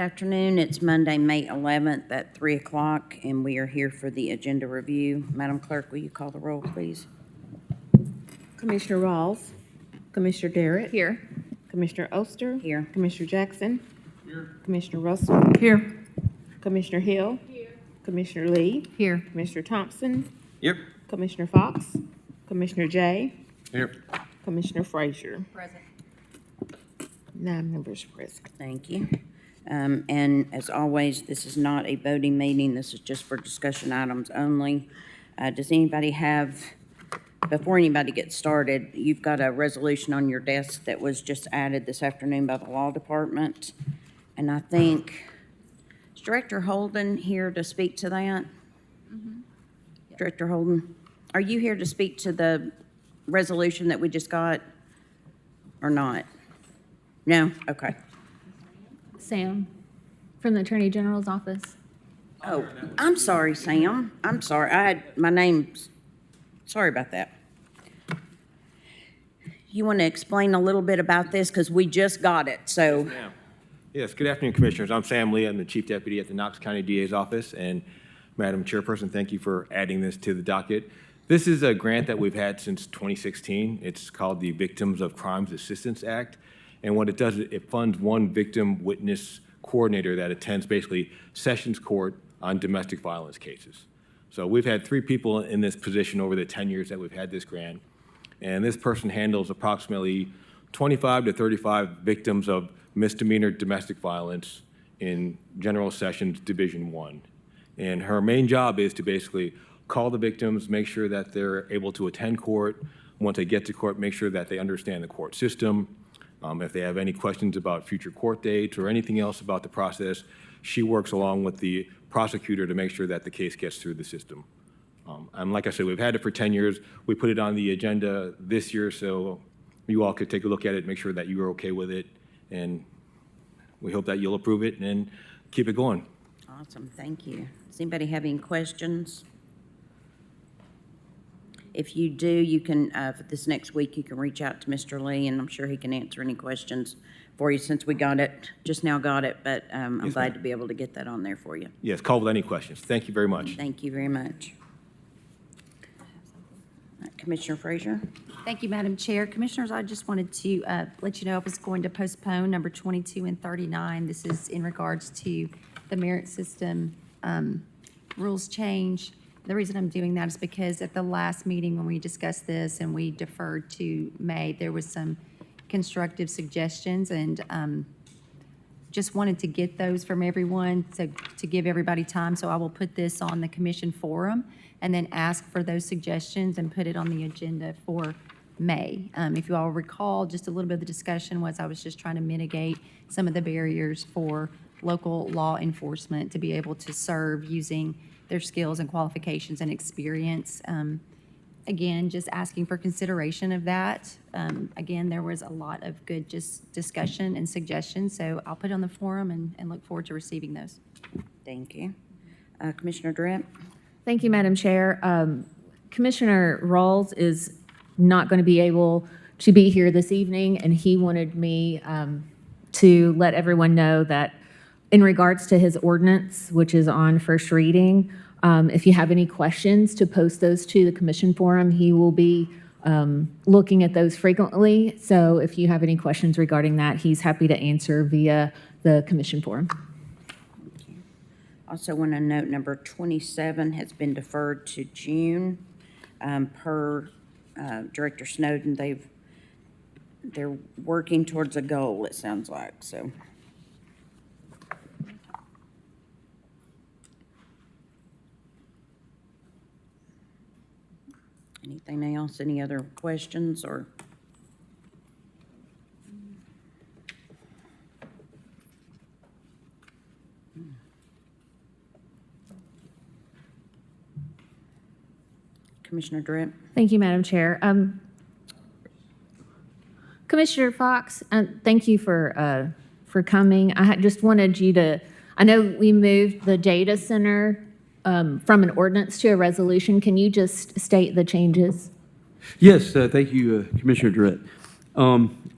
afternoon. It's Monday, May 11th at 3 o'clock, and we are here for the agenda review. Madam Clerk, will you call the roll, please? Commissioner Rawls. Commissioner Darrett. Here. Commissioner Oster. Here. Commissioner Jackson. Here. Commissioner Russell. Here. Commissioner Hill. Here. Commissioner Lee. Here. Commissioner Thompson. Yep. Commissioner Fox. Commissioner Jay. Here. Commissioner Frazier. Present. 9 members present. Thank you. And as always, this is not a voting meeting. This is just for discussion items only. Does anybody have, before anybody gets started, you've got a resolution on your desk that was just added this afternoon by the Law Department. And I think, is Director Holden here to speak to that? Yep. Director Holden, are you here to speak to the resolution that we just got or not? No? Okay. Sam, from the Attorney General's office. Oh, I'm sorry, Sam. I'm sorry. I had my name. Sorry about that. You want to explain a little bit about this? Because we just got it, so. Yes, ma'am. Yes, good afternoon, Commissioners. I'm Sam Lee. I'm the Chief Deputy at the Knox County DA's office. And Madam Chairperson, thank you for adding this to the docket. This is a grant that we've had since 2016. It's called the Victims of Crimes Assistance Act. And what it does is it funds one victim witness coordinator that attends basically sessions court on domestic violence cases. So we've had 3 people in this position over the 10 years that we've had this grant. And this person handles approximately 25 to 35 victims of misdemeanor domestic violence in General Sessions Division 1. And her main job is to basically call the victims, make sure that they're able to attend court. Once they get to court, make sure that they understand the court system. If they have any questions about future court dates or anything else about the process, she works along with the prosecutor to make sure that the case gets through the system. And like I said, we've had it for 10 years. We put it on the agenda this year so you all could take a look at it, make sure that you are okay with it, and we hope that you'll approve it and keep it going. Awesome, thank you. Does anybody have any questions? If you do, you can, for this next week, you can reach out to Mr. Lee, and I'm sure he can answer any questions for you since we got it, just now got it, but I'm Yes, glad ma'am. to be able to get that on there for you. Yes, call with any questions. Thank you very much. Thank you very much. Commissioner Frazier? Thank you, Madam Chair. Commissioners, I just wanted to let you know I was going to postpone number 22 and 39. This is in regards to the merit system rules change. The reason I'm doing that is because at the last meeting when we discussed this and we deferred to May, there was some constructive suggestions, and just wanted to get those from everyone to give everybody time. So I will put this on the commission forum and then ask for those suggestions and put it on the agenda for May. If you all recall, just a little bit of the discussion was I was just trying to mitigate some of the barriers for local law enforcement to be able to serve using their skills and qualifications and experience. Again, just asking for consideration of that. Again, there was a lot of good just discussion and suggestions, so I'll put it on the forum and look forward to receiving those. Thank you. Commissioner Durant? Thank you, Madam Chair. Commissioner Rawls is not going to be able to be here this evening, and he wanted me to let everyone know that in regards to his ordinance, which is on first reading, if you have any questions, to post those to the commission forum. He will be looking at those frequently. So if you have any questions regarding that, he's happy to answer via the commission forum. Also want to note number 27 has been deferred to June. Per Director Snowden, they're working towards a goal, it sounds like, so. Anything else? Any other questions or? Commissioner Durant? Thank you, Madam Chair. Commissioner Fox, thank you for coming. I just wanted you to, I know we moved the data center from an ordinance to a resolution. Can you just state the changes? Yes, thank you, Commissioner Durrett.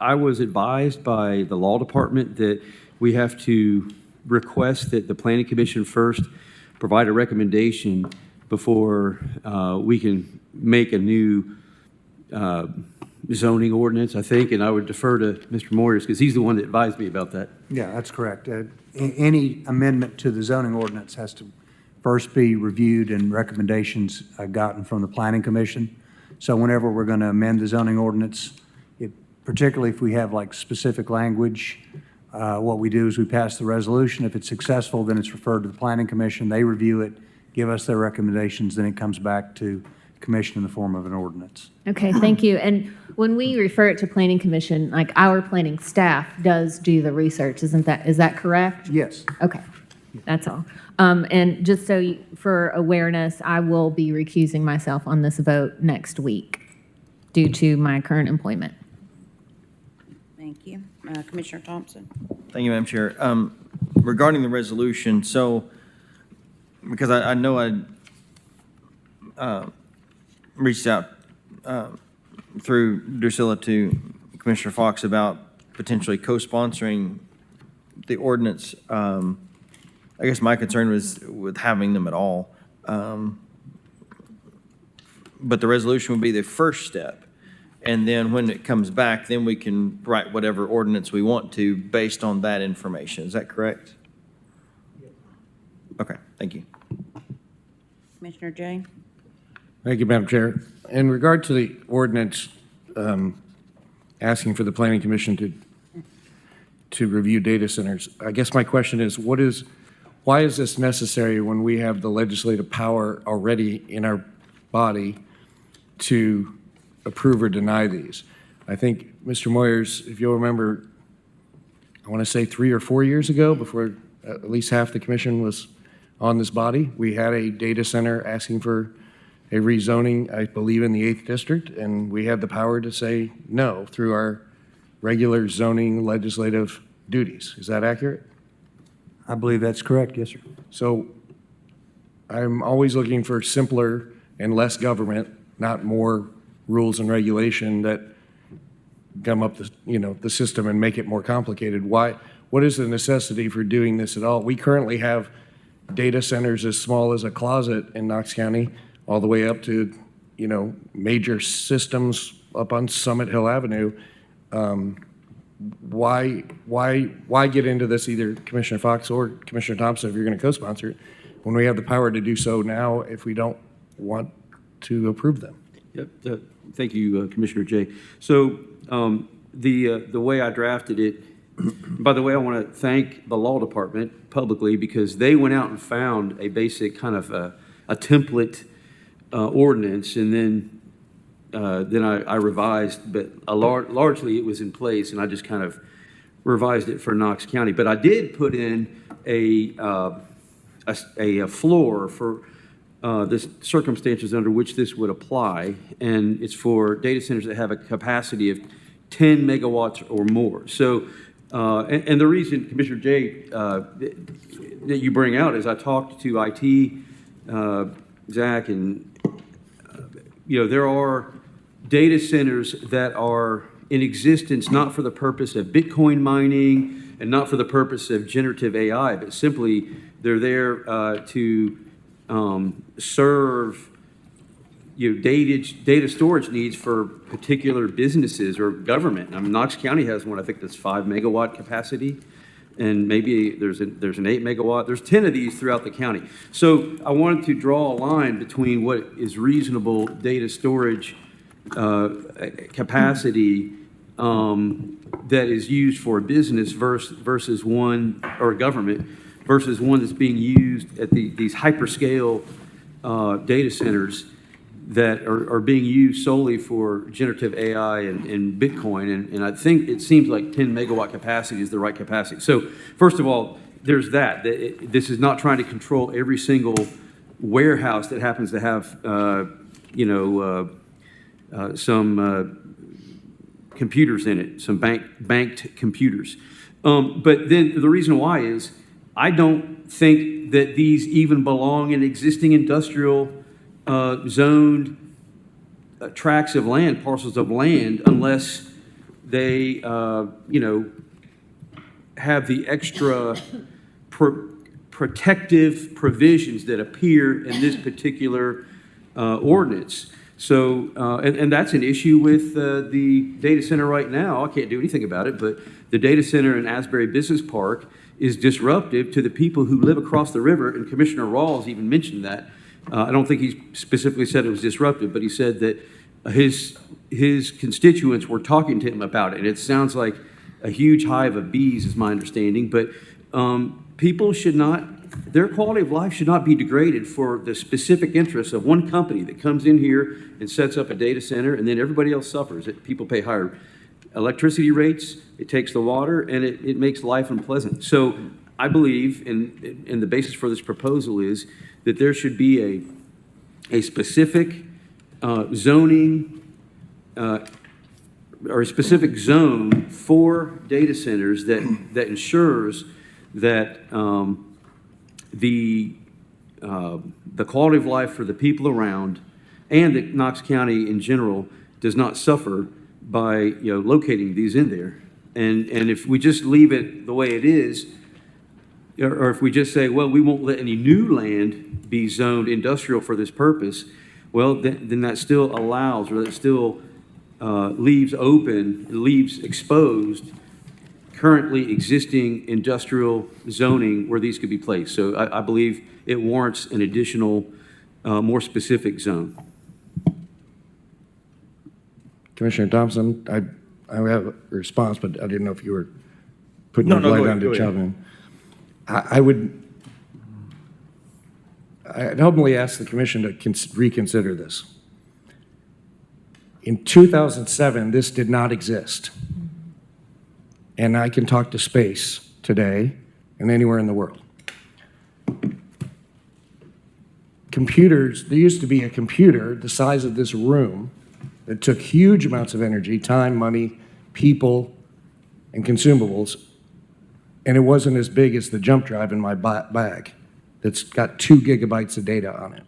I was advised by the law department that we have to request that the Planning Commission first provide a recommendation before we can make a new zoning ordinance, I think, and I would defer to Mr. Moyers, because he's the one that advised me about that. Yeah, that's correct. Any amendment to the zoning ordinance has to first be reviewed and recommendations gotten from the Planning Commission. So whenever we're going to amend the zoning ordinance, particularly if we have like specific language, what we do is we pass the resolution. If it's successful, then it's referred to the Planning Commission. They review it, give us their recommendations, then it comes back to the Commission in the form of an ordinance. Okay, thank you. And when we refer it to Planning Commission, like our planning staff does do the research, is that correct? Yes. Okay, that's all. And just so for awareness, I will be recusing myself on this vote next week due to my current employment. Thank you. Commissioner Thompson? Thank you, Madam Chair. Regarding the resolution, so, because I know I reached out through Drusilla to Commissioner Fox about potentially co-sponsoring the ordinance. I guess my concern was with having them at all. But the resolution would be the first step. And then when it comes back, then we can write whatever ordinance we want to based on that information. Is that correct? Okay, thank you. Commissioner Jay? Thank you, Madam Chair. In regard to the ordinance asking for the Planning Commission to review data centers, I guess my question is, why is this necessary when we have the legislative power already in our body to approve or deny these? I think, Mr. Moyers, if you'll remember, I want to say 3 or 4 years ago, before at least half the commission was on this body, we had a data center asking for a rezoning, I believe, in the 8th District, and we had the power to say no through our regular zoning legislative duties. Is that accurate? I believe that's correct, yes, sir. So I'm always looking for simpler and less government, not more rules and regulation that gum up the system and make it more complicated. What is the necessity for doing this at all? We currently have data centers as small as a closet in Knox County, all the way up to, major systems up on Summit Hill Avenue. Why get into this, either Commissioner Fox or Commissioner Thompson, if you're going to co-sponsor it, when we have the power to do so now if we don't want to approve them? Yep. Thank you, Commissioner Jay. So the way I drafted it, by the way, I want to thank the law department publicly because they went out and found a basic kind of a template ordinance, and then I revised, but largely it was in place, and I just kind of revised it for Knox County. But I did put in a floor for the circumstances under which this would apply, and it's for data centers that have a capacity of 10 megawatts or more. So, and the reason, Commissioner Jay, that you bring out is I talked to IT, Zach, and there are data centers that are in existence not for the purpose of Bitcoin mining and not for the purpose of generative AI, but simply they're there to serve data storage needs for particular businesses or government. I mean, Knox County has one, I think that's 5 megawatt capacity, and maybe there's an 8 megawatt. There's 10 of these throughout the county. So I wanted to draw a line between what is reasonable data storage capacity that is used for a business versus one, or a government, versus one that's being used at these hyperscale data centers that are being used solely for generative AI and Bitcoin. And I think it seems like 10 megawatt capacity is the right capacity. So first of all, there's that. This is not trying to control every single warehouse that happens to have, some computers in it, some banked computers. But then the reason why is I don't think that these even belong in existing industrial zoned tracts of land, parcels of land, unless they, have the extra protective provisions that appear in this particular ordinance. So, and that's an issue with the data center right now. I can't do anything about it, but the data center in Asbury Business Park is disruptive to the people who live across the river, and Commissioner Rawls even mentioned that. I don't think he specifically said it was disruptive, but he said that his constituents were talking to him about it. And it sounds like a huge hive of bees, is my understanding, but people should not, their quality of life should not be degraded for the specific interests of one company that comes in here and sets up a data center, and then everybody else suffers. People pay higher electricity rates, it takes the water, and it makes life unpleasant. So I believe, and the basis for this proposal is that there should be a specific zoning or a specific zone for data centers that ensures that the quality of life for the people around and that Knox County in general does not suffer by locating these in there. And if we just leave it the way it is, or if we just say, well, we won't let any new land be zoned industrial for this purpose, well, then that still allows, or that still leaves open, leaves exposed currently existing industrial zoning where these could be placed. So I believe it warrants an additional, more specific zone. Commissioner Thompson, I have a response, but I didn't know if you were putting No, your no, light go on ahead, to go ahead. Chapman. I'd humbly ask the commission to reconsider this. In 2007, this did not exist. And I can talk to space today and anywhere in the world. Computers, there used to be a computer the size of this room that took huge amounts of energy, time, money, people, and consumables, and it wasn't as big as the jump drive in my bag that's got 2 gigabytes of data on it.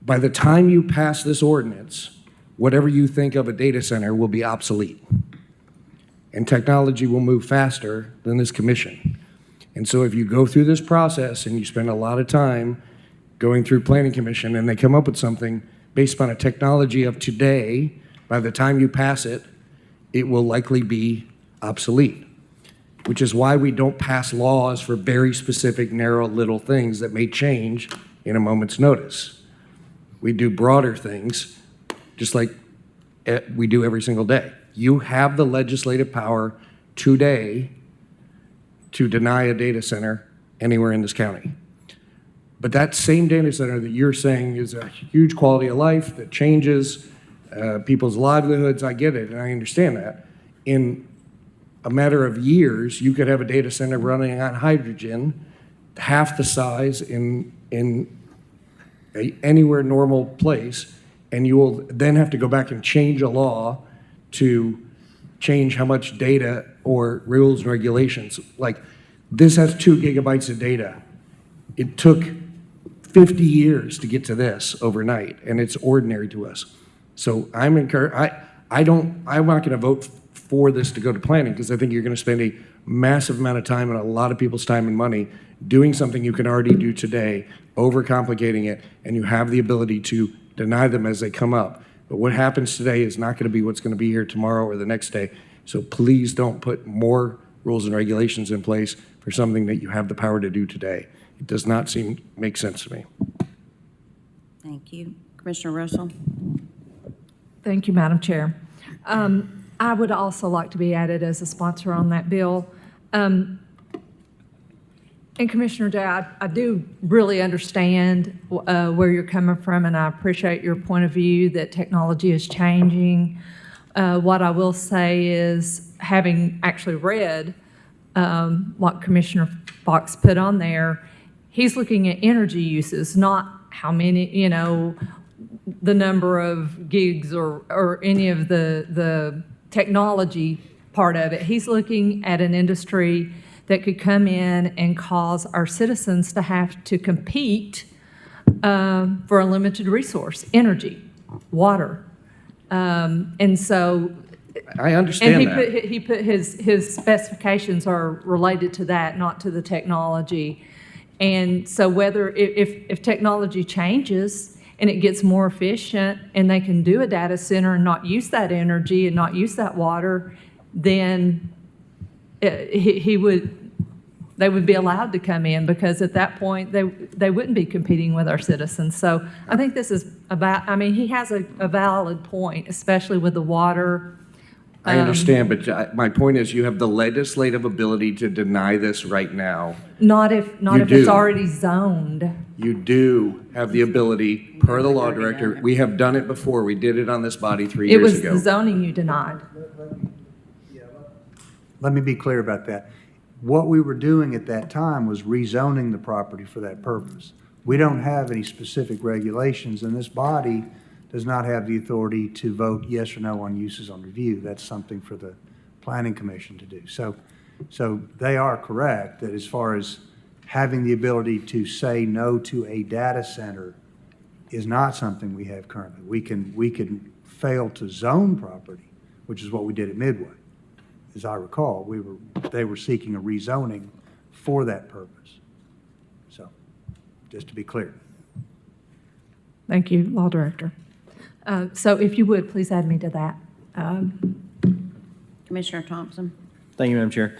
By the time you pass this ordinance, whatever you think of a data center will be obsolete. And technology will move faster than this commission. And so if you go through this process and you spend a lot of time going through planning commission and they come up with something based upon a technology of today, by the time you pass it, it will likely be obsolete, which is why we don't pass laws for very specific, narrow little things that may change in a moment's notice. We do broader things, just like we do every single day. You have the legislative power today to deny a data center anywhere in this county. But that same data center that you're saying is a huge quality of life that changes people's livelihoods, I get it, and I understand that. In a matter of years, you could have a data center running on hydrogen, half the size in anywhere normal place, and you will then have to go back and change a law to change how much data or rules and regulations. Like, this has 2 gigabytes of data. It took 50 years to get to this overnight, and it's ordinary to us. So I'm encouraged. I'm not going to vote for this to go to planning because I think you're going to spend a massive amount of time and a lot of people's time and money doing something you can already do today, overcomplicating it, and you have the ability to deny them as they come up. But what happens today is not going to be what's going to be here tomorrow or the next day. So please don't put more rules and regulations in place for something that you have the power to do today. It does not make sense to me. Thank you. Commissioner Russell? Thank you, Madam Chair. I would also like to be added as a sponsor on that bill. And Commissioner Jay, I do really understand where you're coming from, and I appreciate your point of view that technology is changing. What I will say is, having actually read what Commissioner Fox put on there, he's looking at energy uses, not how many, the number of gigs or any of the technology part of it. He's looking at an industry that could come in and cause our citizens to have to compete for a limited resource, energy, water. And so I And understand that. he put his specifications are related to that, not to the technology. And so whether, if technology changes and it gets more efficient and they can do a data center and not use that energy and not use that water, then they would be allowed to come in, because at that point, they wouldn't be competing with our citizens. So I think this is about, I mean, he has a valid point, especially with the water. I understand, but my point is you have the legislative ability to deny this right now. Not if You it's do. already zoned. You do have the ability, per the law director. We have done it before. We did it on this body 3 It years was ago. the zoning you denied. Let me be clear about that. What we were doing at that time was rezoning the property for that purpose. We don't have any specific regulations, and this body does not have the authority to vote yes or no on uses on review. That's something for the planning commission to do. So they are correct that as far as having the ability to say no to a data center is not something we have currently. We can fail to zone property, which is what we did at Midway. As I recall, they were seeking a rezoning for that purpose. So, just to be clear. Thank you, Law Director. So if you would, please add me to that. Commissioner Thompson? Thank you, Madam Chair.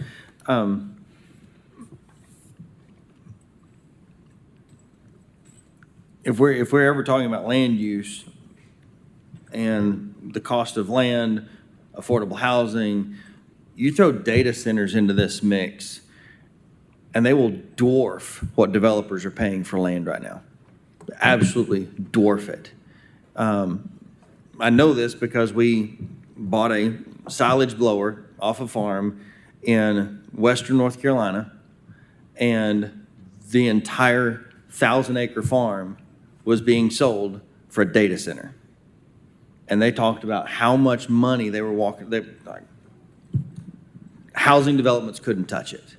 If we're ever talking about land use and the cost of land, affordable housing, you throw data centers into this mix, and they will dwarf what developers are paying for land right now. Absolutely dwarf it. I know this because we bought a silage blower off a farm in western North Carolina, and the entire 1,000-acre farm was being sold for a data center. And they talked about how much money they were housing developments couldn't touch it.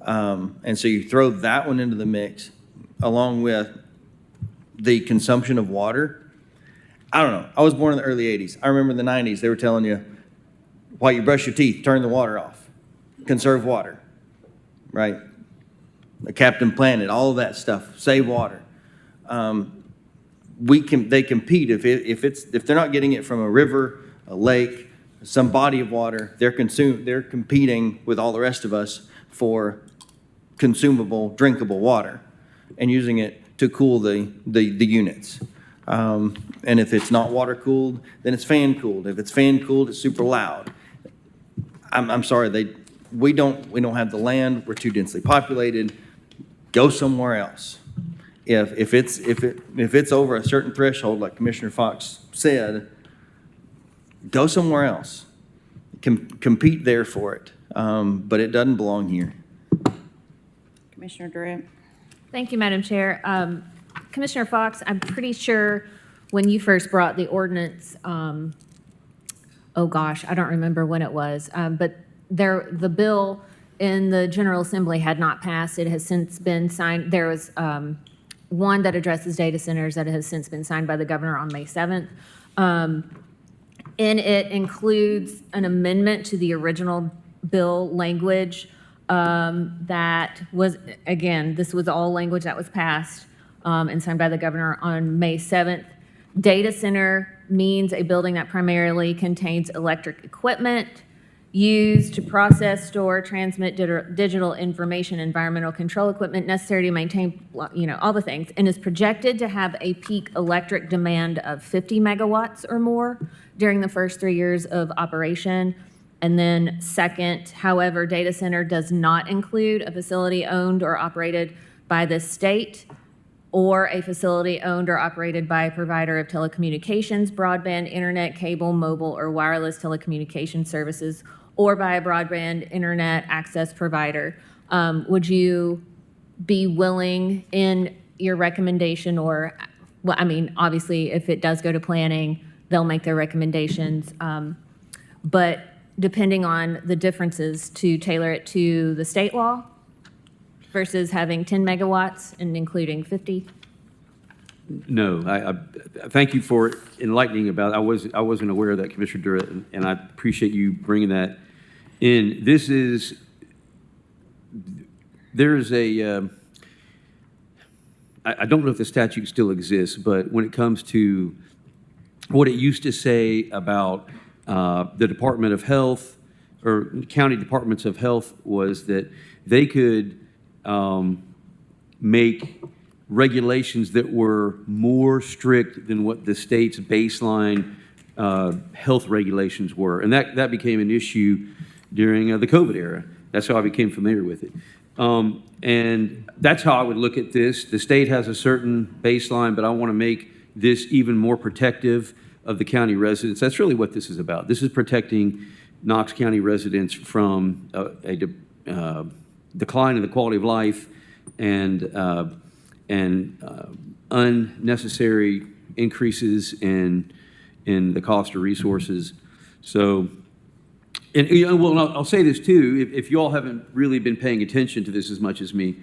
And so you throw that one into the mix, along with the consumption of water. I don't know. I was born in the early 80s. I remember in the 90s, they were telling you, while you brush your teeth, turn the water off. Conserve water, right? The Captain Planet, all of that stuff, save water. They compete. If they're not getting it from a river, a lake, some body of water, they're competing with all the rest of us for consumable, drinkable water and using it to cool the units. And if it's not water cooled, then it's fan cooled. If it's fan cooled, it's super loud. I'm sorry, we don't have the land. We're too densely populated. Go somewhere else. If it's over a certain threshold, like Commissioner Fox said, go somewhere else. Compete there for it, but it doesn't belong here. Commissioner Durrett? Thank you, Madam Chair. Commissioner Fox, I'm pretty sure when you first brought the ordinance, oh gosh, I don't remember when it was, but the bill in the General Assembly had not passed. It has since been signed. There was one that addresses data centers that has since been signed by the governor on May 7th. And it includes an amendment to the original bill language that was, again, this was all language that was passed and signed by the governor on May 7th. Data center means a building that primarily contains electric equipment used to process, store, transmit digital information, environmental control equipment necessary to maintain, all the things, and is projected to have a peak electric demand of 50 megawatts or more during the first 3 years of operation. And then second, however, data center does not include a facility owned or operated by the state or a facility owned or operated by a provider of telecommunications, broadband, internet, cable, mobile, or wireless telecommunication services, or by a broadband internet access provider. Would you be willing in your recommendation, or, well, I mean, obviously, if it does go to planning, they'll make their recommendations, but depending on the differences, to tailor it to the state law versus having 10 megawatts and including 50? No, I thank you for enlightening about, I wasn't aware of that, Commissioner Durrett, and I appreciate you bringing that in. There is a, I don't know if the statute still exists, but when it comes to what it used to say about the Department of Health or county departments of health was that they could make regulations that were more strict than what the state's baseline health regulations were. And that became an issue during the COVID era. That's how I became familiar with it. And that's how I would look at this. The state has a certain baseline, but I want to make this even more protective of the county residents. That's really what this is about. This is protecting Knox County residents from a decline in the quality of life and unnecessary increases in the cost of resources. So, and well, I'll say this too, if you all haven't really been paying attention to this as much as me,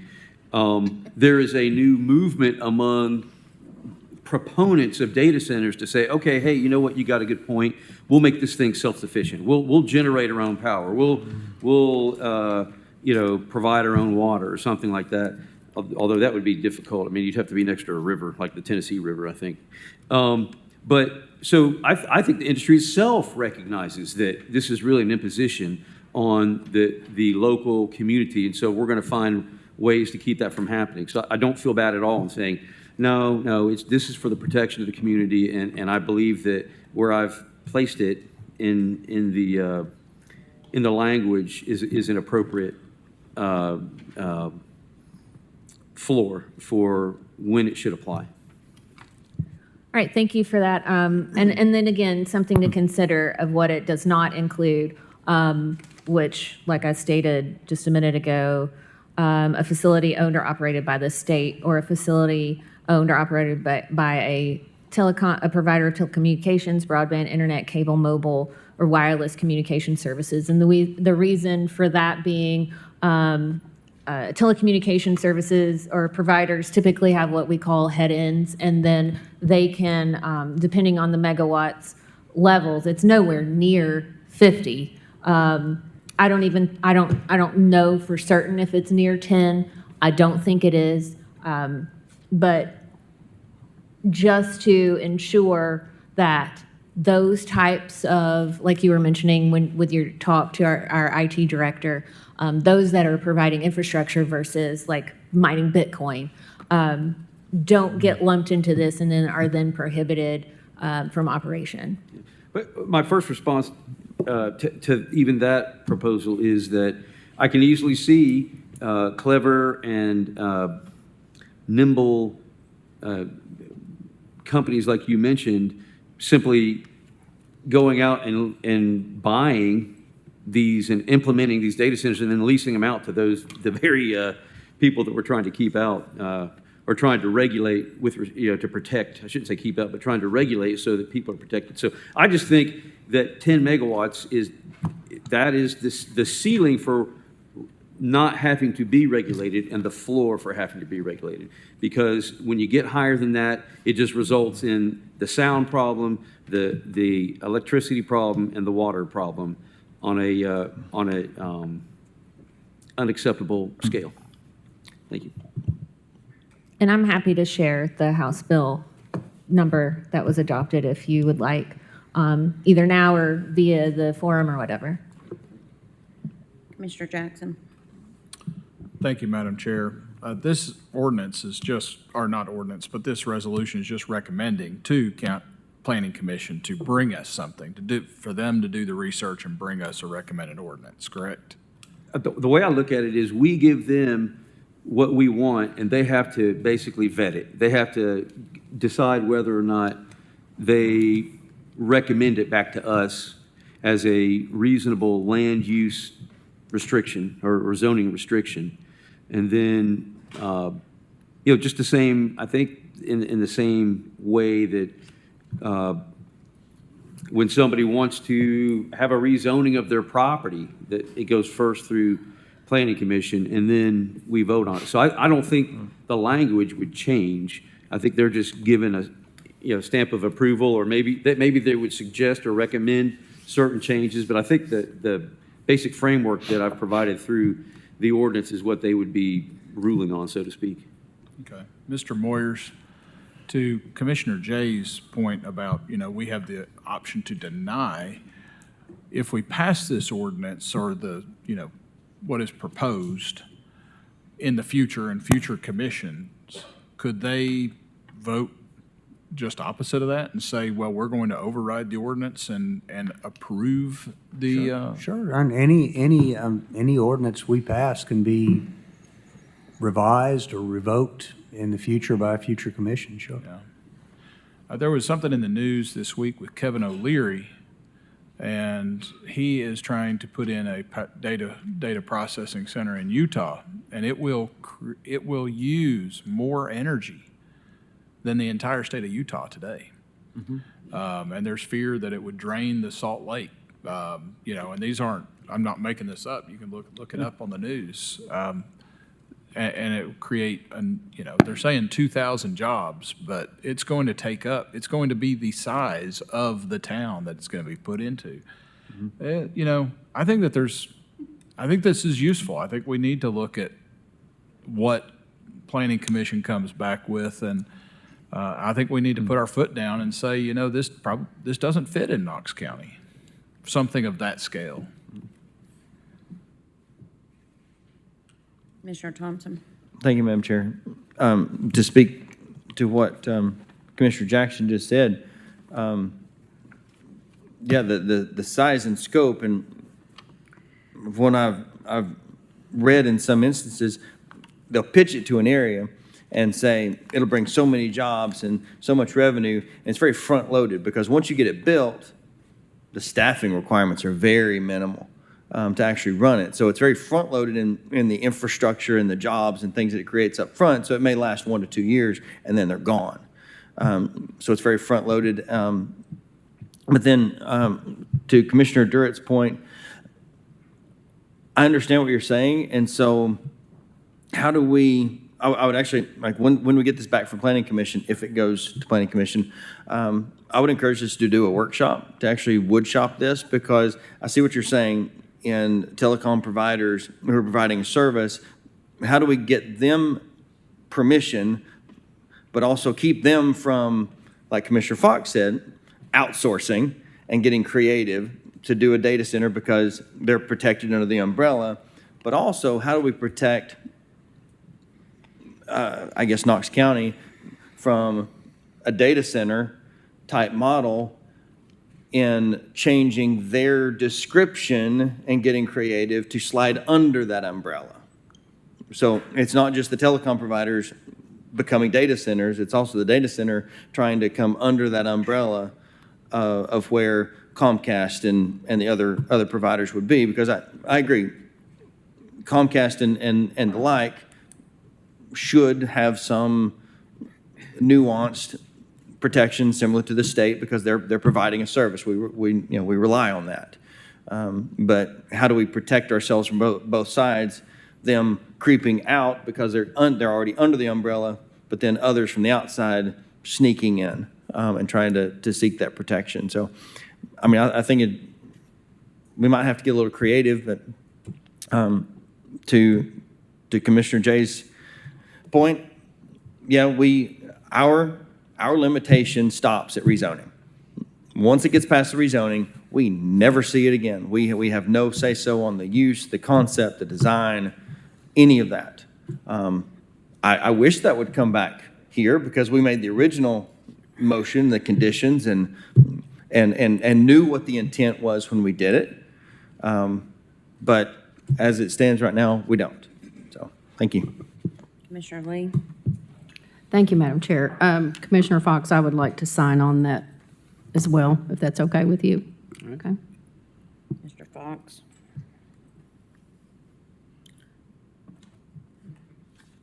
there is a new movement among proponents of data centers to say, okay, hey, you know what, you got a good point. We'll make this thing self-sufficient. We'll generate our own power. We'll provide our own water or something like that. Although that would be difficult. I mean, you'd have to be next to a river, like the Tennessee River, I think. But so I think the industry itself recognizes that this is really an imposition on the local community, and so we're going to find ways to keep that from happening. So I don't feel bad at all in saying, no, this is for the protection of the community, and I believe that where I've placed it in the language is an appropriate floor for when it should apply. All right, thank you for that. And then again, something to consider of what it does not include, which, like I stated just a minute ago, a facility owned or operated by the state or a facility owned or operated by a provider of telecommunications, broadband, internet, cable, mobile, or wireless communication services. And the reason for that being telecommunication services or providers typically have what we call head-ins, and then they can, depending on the megawatts levels, it's nowhere near 50. I don't know for certain if it's near 10. I don't think it is, but just to ensure that those types of, like you were mentioning with your talk to our IT director, those that are providing infrastructure versus like mining Bitcoin, don't get lumped into this and then are then prohibited from operation. But my first response to even that proposal is that I can easily see clever and nimble companies like you mentioned simply going out and buying these and implementing these data centers and then leasing them out to the very people that we're trying to keep out or trying to regulate to protect. I shouldn't say keep out, but trying to regulate so that people are protected. So I just think that 10 megawatts is the ceiling for not having to be regulated and the floor for having to be regulated. Because when you get higher than that, it just results in the sound problem, the electricity problem, and the water problem on a unacceptable scale. Thank you. And I'm happy to share the House bill number that was adopted if you would like, either now or via the forum or whatever. Commissioner Jackson. Thank you, Madam Chair. This ordinance is just, or not ordinance, but this resolution is just recommending to Planning Commission to bring us something, for them to do the research and bring us a recommended ordinance, correct? The way I look at it is we give them what we want, and they have to basically vet it. They have to decide whether or not they recommend it back to us as a reasonable land use restriction or zoning restriction. And then, just the same, I think in the same way that when somebody wants to have a rezoning of their property, that it goes first through Planning Commission and then we vote on it. So I don't think the language would change. I think they're just given a, stamp of approval, or maybe they would suggest or recommend certain changes, but I think the basic framework that I've provided through the ordinance is what they would be ruling on, so to speak. Okay. Mr. Moyers, to Commissioner Jay's point about, we have the option to deny. If we pass this ordinance or what is proposed in the future and future commissions, could they vote just opposite of that and say, well, we're going to override the ordinance and approve the? Sure, and any ordinance we pass can be revised or revoked in the future by a future commission, sure. Yeah. There was something in the news this week with Kevin O'Leary, and he is trying to put in a data processing center in Utah, and it will use more energy than the entire state of Utah today. And there's fear that it would drain the Salt Lake. And these aren't, I'm not making this up. You can look it up on the news. And it would create, they're saying 2,000 jobs, but it's going to be the size of the town that it's going to be put into. I think this is useful. I think we need to look at what Planning Commission comes back with, and I think we need to put our foot down and say, this doesn't fit in Knox County, something of that scale. Commissioner Thompson? Thank you, Madam Chair. To speak to what Commissioner Jackson just said, the size and scope, and what I've read in some instances, they'll pitch it to an area and say it'll bring so many jobs and so much revenue, and it's very front-loaded because once you get it built, the staffing requirements are very minimal to actually run it. So it's very front-loaded in the infrastructure and the jobs and things that it creates up front, so it may last 1 to 2 years, and then they're gone. So it's very front-loaded. But then to Commissioner Durrett's point, I understand what you're saying, and so how do we, I would actually, like when we get this back from Planning Commission, if it goes to Planning Commission, I would encourage us to do a workshop, to actually wood shop this, because I see what you're saying in telecom providers who are providing a service. How do we get them permission, but also keep them from, like Commissioner Fox said, outsourcing and getting creative to do a data center because they're protected under the umbrella? But also, how do we protect, Knox County from a data center type model in changing their description and getting creative to slide under that umbrella? So it's not just the telecom providers becoming data centers, it's also the data center trying to come under that umbrella of where Comcast and the other providers would be, because I agree, Comcast and the like should have some nuanced protection similar to the state because they're providing a service. We rely on that. But how do we protect ourselves from both sides? Them creeping out because they're already under the umbrella, but then others from the outside sneaking in and trying to seek that protection. So, I think we might have to get a little creative, but to Commissioner Jay's point, our limitation stops at rezoning. Once it gets past the rezoning, we never see it again. We have no say-so on the use, the concept, the design, any of that. I wish that would come back here because we made the original motion, the conditions, and knew what the intent was when we did it. But as it stands right now, we don't. So, thank you. Commissioner Lee? Thank you, Madam Chair. Commissioner Fox, I would like to sign on that as well, if that's okay with you. Okay. Mr. Fox?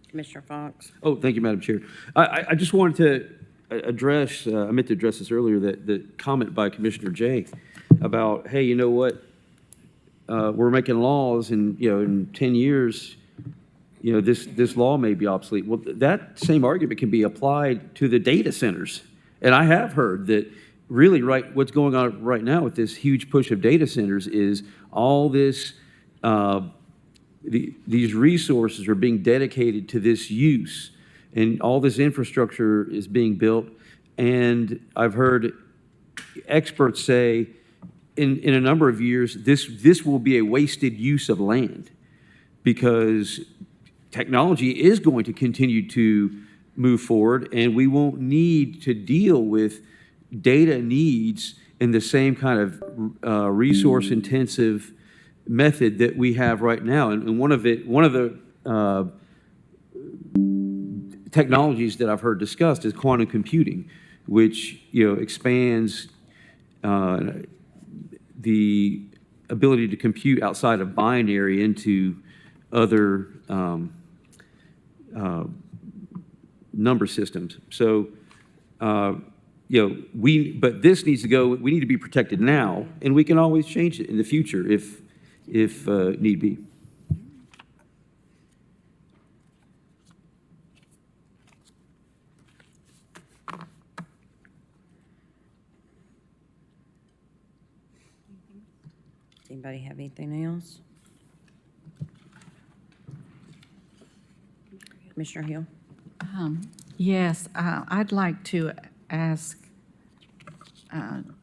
Commissioner Fox? Oh, thank you, Madam Chair. I just wanted to address, I meant to address this earlier, the comment by Commissioner Jay about, hey, you know what? We're making laws and, in 10 years, you know, this law may be obsolete. Well, that same argument can be applied to the data centers. And I have heard that really what's going on right now with this huge push of data centers is all this, these resources are being dedicated to this use, and all this infrastructure is being built. And I've heard experts say in a number of years, this will be a wasted use of land, because technology is going to continue to move forward, and we won't need to deal with data needs in the same kind of resource-intensive method that we have right now. And one of the technologies that I've heard discussed is quantum computing, which, you know, expands the ability to compute outside of binary into other number systems. So, you know, but this needs to go. We need to be protected now, and we can always change it in the future if need be. Does anybody have anything else? Commissioner Hill? Yes, I'd like to ask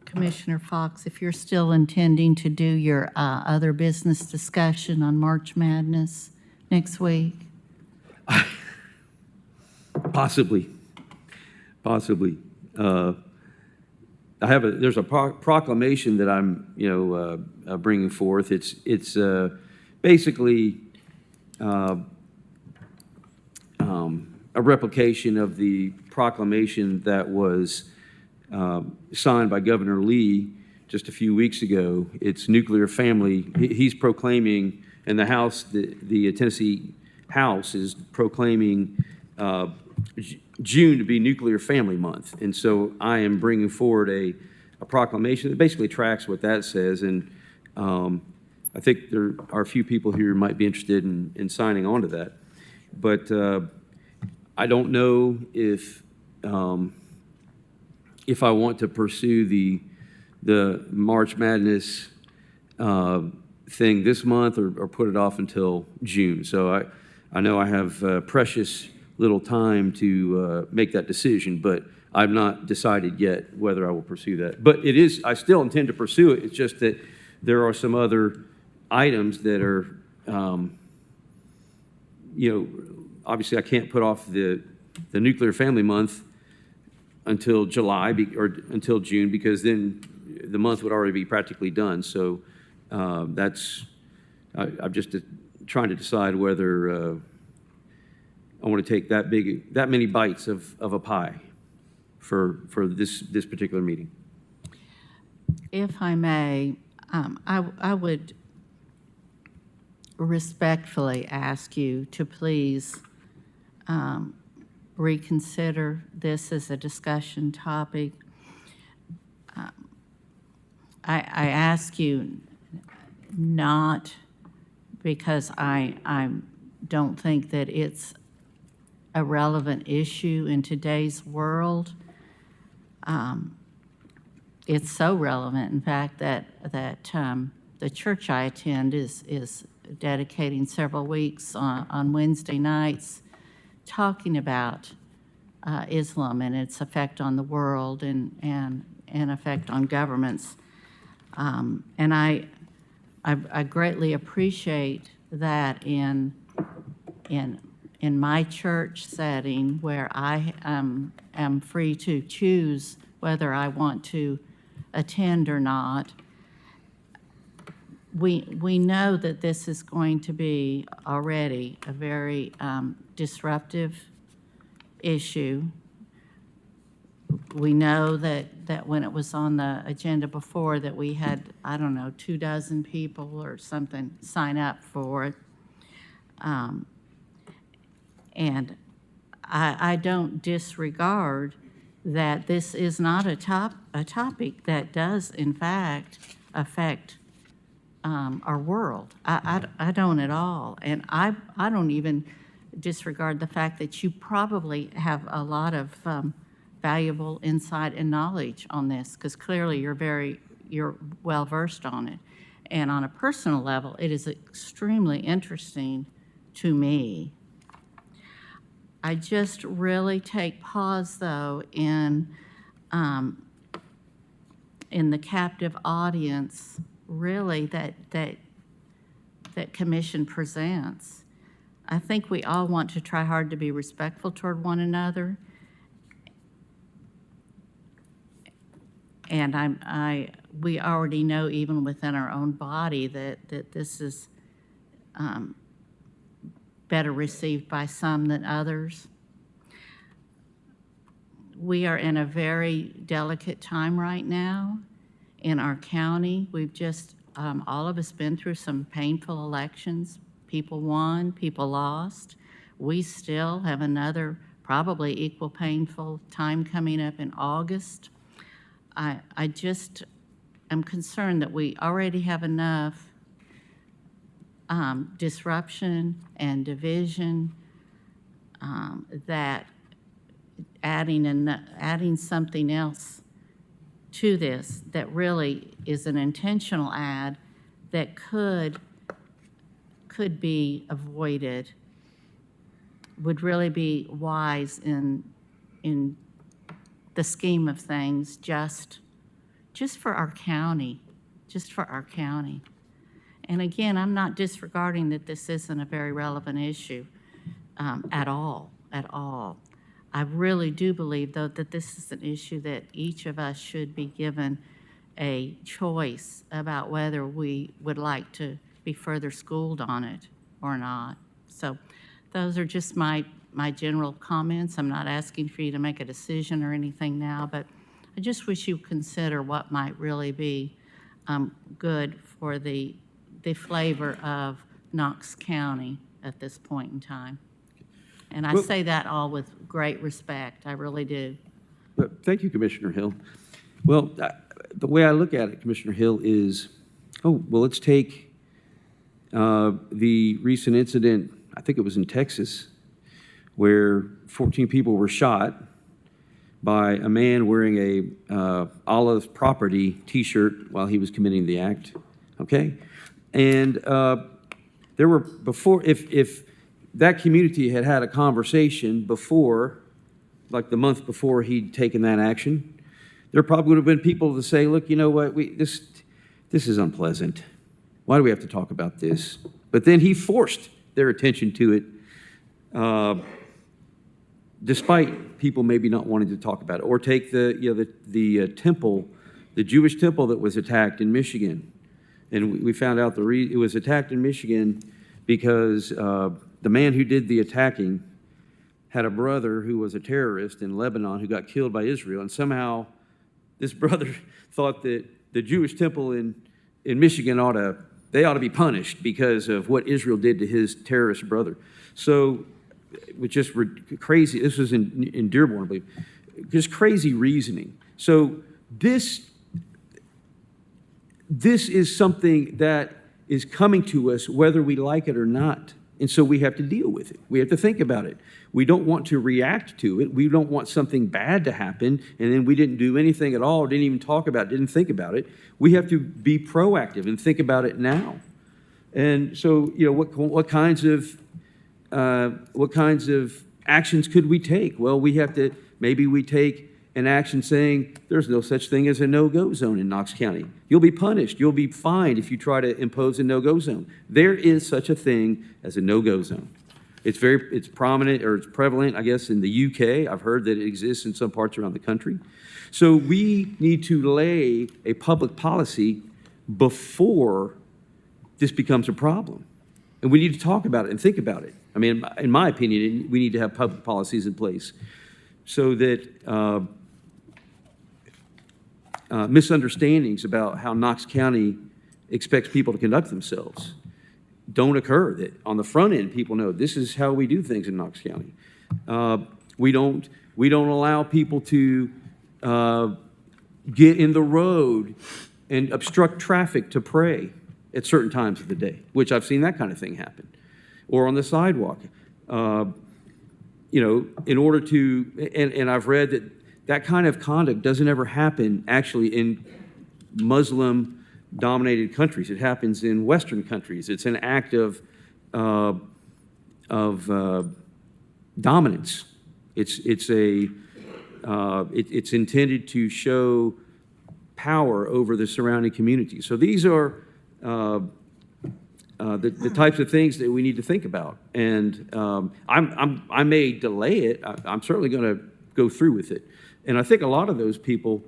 Commissioner Fox if you're still intending to do your other business discussion on March Madness next week? Possibly. There's a proclamation that I'm, you know, bringing forth. It's basically a replication of the proclamation that was signed by Governor Lee just a few weeks ago. It's nuclear family. He's proclaiming, and the House, the Tennessee House is proclaiming June to be Nuclear Family Month. And so I am bringing forward a proclamation that basically tracks what that says. And I think there are a few people here who might be interested in signing on to that. But I don't know if I want to pursue the March Madness thing this month or put it off until June. So I know I have precious little time to make that decision, but I've not decided yet whether I will pursue that. But I still intend to pursue it. It's just that there are some other items that are, you know, obviously I can't put off the Nuclear Family Month until July or until June, because then the month would already be practically done. So I'm just trying to decide whether I want to take that many bites of a pie for this particular meeting. If I may, I would respectfully ask you to please reconsider this as a discussion topic. I ask you not because I don't think that it's a relevant issue in today's world. It's so relevant, in fact, that the church I attend is dedicating several weeks on Wednesday nights talking about Islam and its effect on the world and effect on governments. And I greatly appreciate that in my church setting, where I am free to choose whether I want to attend or not. We know that this is going to be already a very disruptive issue. We know that when it was on the agenda before, that we had, 24 people or something sign up for it. And I don't disregard that this is not a topic that does, in fact, affect our world. I don't at all. And I don't even disregard the fact that you probably have a lot of valuable insight and knowledge on this, because clearly you're well-versed on it. And on a personal level, it is extremely interesting to me. I just really take pause, though, in the captive audience, really, that commission presents. I think we all want to try hard to be respectful toward one another. And we already know, even within our own body, that this is better received by some than others. We are in a very delicate time right now in our county. We've just, all of us, been through some painful elections. People won, people lost. We still have another probably equal painful time coming up in August. I just am concerned that we already have enough disruption and division that adding something else to this that really is an intentional add that could be avoided would really be wise in the scheme of things, just for our county, And again, I'm not disregarding that this isn't a very relevant issue at all. I really do believe, though, that this is an issue that each of us should be given a choice about whether we would like to be further schooled on it or not. So those are just my general comments. I'm not asking for you to make a decision or anything now, but I just wish you consider what might really be good for the flavor of Knox County at this point in time. And I say that all with great respect. I really do. Thank you, Commissioner Hill. Well, the way I look at it, Commissioner Hill, is, let's take the recent incident, I think it was in Texas, where 14 people were shot by a man wearing a Olive Property T-shirt while he was committing the act, okay? And there were, before, if that community had a conversation before, like the month before he'd taken that action, there probably would have been people to say, look, you know what, this is unpleasant. Why do we have to talk about this? But then he forced their attention to it, despite people maybe not wanting to talk about it. Or take the temple, the Jewish temple that was attacked in Michigan. And we found out it was attacked in Michigan because the man who did the attacking had a brother who was a terrorist in Lebanon who got killed by Israel. And somehow this brother thought that the Jewish temple in Michigan ought to be punished because of what Israel did to his terrorist brother. So it was just crazy. This was in Dearborn, I believe. Just crazy reasoning. So this is something that is coming to us whether we like it or not. And so we have to deal with it. We have to think about it. We don't want to react to it. We don't want something bad to happen, and then we didn't do anything at all, didn't even talk about it, didn't think about it. We have to be proactive and think about it now. And so, what kinds of actions could we take? Well, maybe we take an action saying there's no such thing as a no-go zone in Knox County. You'll be punished. You'll be fined if you try to impose a no-go zone. There is such a thing as a no-go zone. It's prominent, or it's prevalent, I guess, in the UK. I've heard that it exists in some parts around the country. So we need to lay a public policy before this becomes a problem. And we need to talk about it and think about it. I mean, in my opinion, we need to have public policies in place so that misunderstandings about how Knox County expects people to conduct themselves don't occur, that on the front end, people know this is how we do things in Knox County. We don't allow people to get in the road and obstruct traffic to pray at certain times of the day, which I've seen that kind of thing happen, or on the sidewalk. you know, in order to, and I've read that that kind of conduct doesn't ever happen actually in Muslim-dominated countries. It happens in Western countries. It's an act of dominance. It's intended to show power over the surrounding community. So these are the types of things that we need to think about. And I may delay it. I'm certainly going to go through with it. And I think a lot of those people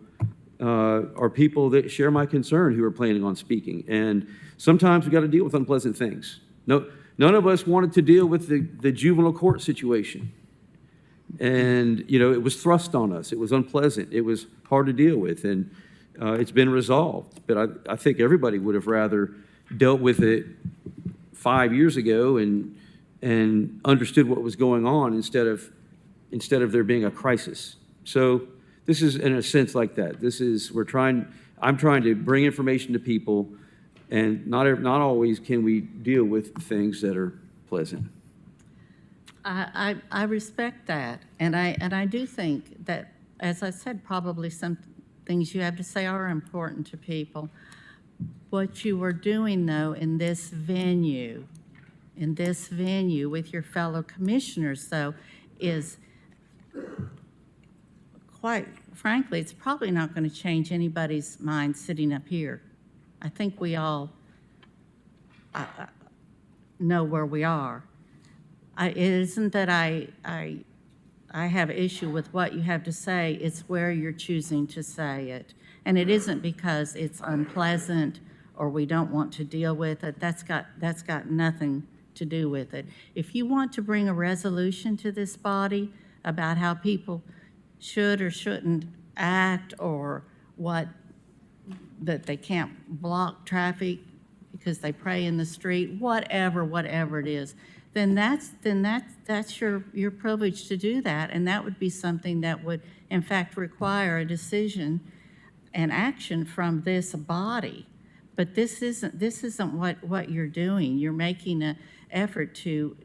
are people that share my concern who are planning on speaking. And sometimes we got to deal with unpleasant things. No, none of us wanted to deal with the juvenile court situation. And, you know, it was thrust on us. It was unpleasant. It was hard to deal with. And it's been resolved. But I think everybody would have rather dealt with it 5 years ago and understood what was going on instead of there being a crisis. So this is in a sense like that. I'm trying to bring information to people, and not always can we deal with things that are pleasant. I respect that, and I do think that, as I said, probably some things you have to say are important to people. What you are doing, though, in this venue with your fellow commissioners, though, is quite frankly, it's probably not going to change anybody's mind sitting up here. I think we all know where we are. It isn't that I have issue with what you have to say, it's where you're choosing to say it. And it isn't because it's unpleasant or we don't want to deal with it. That's got nothing to do with it. If you want to bring a resolution to this body about how people should or shouldn't act, or that they can't block traffic because they pray in the street, whatever it is, then that's your privilege to do that, and that would be something that would in fact require a decision and action from this body. But this isn't what you're doing. You're making an effort to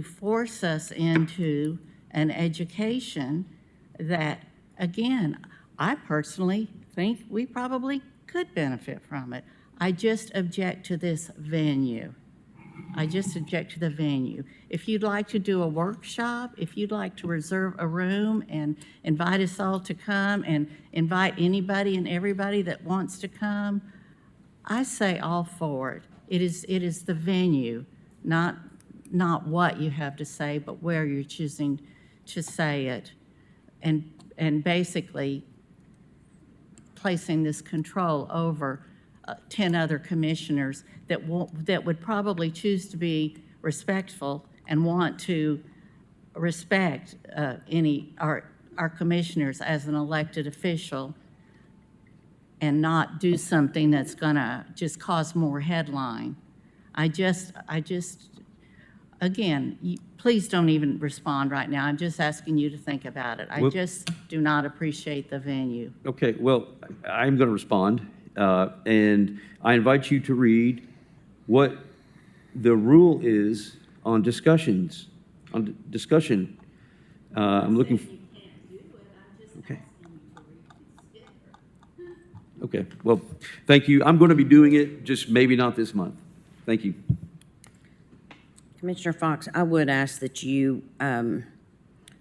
force us into an education that, again, I personally think we probably could benefit from it. I just object to this venue. I just object to the venue. If you'd like to do a workshop, if you'd like to reserve a room and invite us all to come and invite anybody and everybody that wants to come, I say all for it. It is the venue, not what you have to say, but where you're choosing to say it. And basically placing this control over 10 other commissioners that would probably choose to be respectful and want to respect our commissioners as an elected official, and not do something that's gonna just cause more headline. I just again, please don't even respond right now. I'm just asking you to think about it. I just do not appreciate the venue. Okay, well, I'm going to respond, and I invite you to read what the rule is on discussions, on discussion. I'm looking. Okay. Okay, well, thank you. I'm going to be doing it, just maybe not this month. Thank you. Commissioner Fox, I would ask that you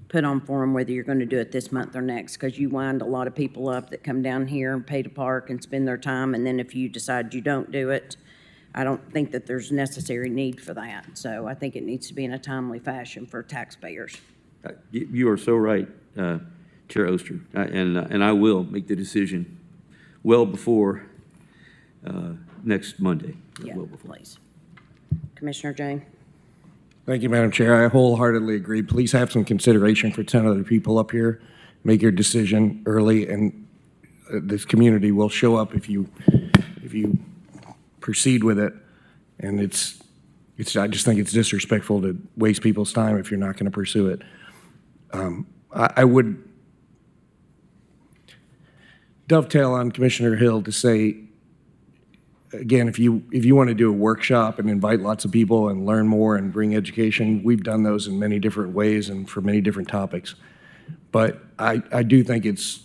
put on form whether you're going to do it this month or next, because you wind a lot of people up that come down here and pay to park and spend their time, and then if you decide you don't do it, I don't think that there's necessary need for that. So I think it needs to be in a timely fashion for taxpayers. You are so right, Chair Oster, and I will make the decision well before next Monday. Yeah, Well before. please. Commissioner Jane? Thank you, Madam Chair. I wholeheartedly agree. Please have some consideration for 10 other people up here. Make your decision early, and this community will show up if you proceed with it. And I just think it's disrespectful to waste people's time if you're not going to pursue it. I would dovetail on Commissioner Hill to say, again, if you want to do a workshop and invite lots of people and learn more and bring education, we've done those in many different ways and for many different topics. But I do think it's,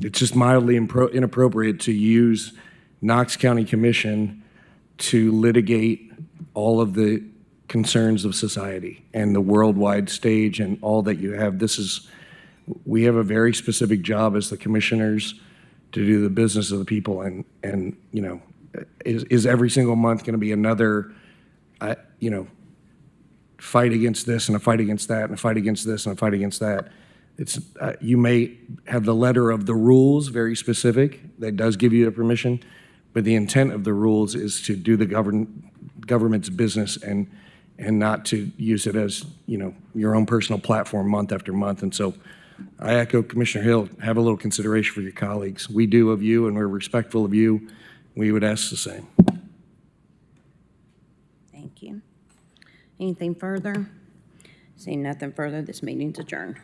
it's just mildly inappropriate to use Knox County Commission to litigate all of the concerns of society and the worldwide stage and all that you have. We have a very specific job as the commissioners to do the business of the people, and is every single month going to be another, fight against this and a fight against that and a fight against this and a fight against that? It's, you may have the letter of the rules, very specific, that does give you the permission, but the intent of the rules is to do the government's business and not to use it as, your own personal platform month after month. And so I echo Commissioner Hill, have a little consideration for your colleagues. We do of you, and we're respectful of you. We would ask the same. Thank you. Anything further? Seeing nothing further, this meeting's adjourned.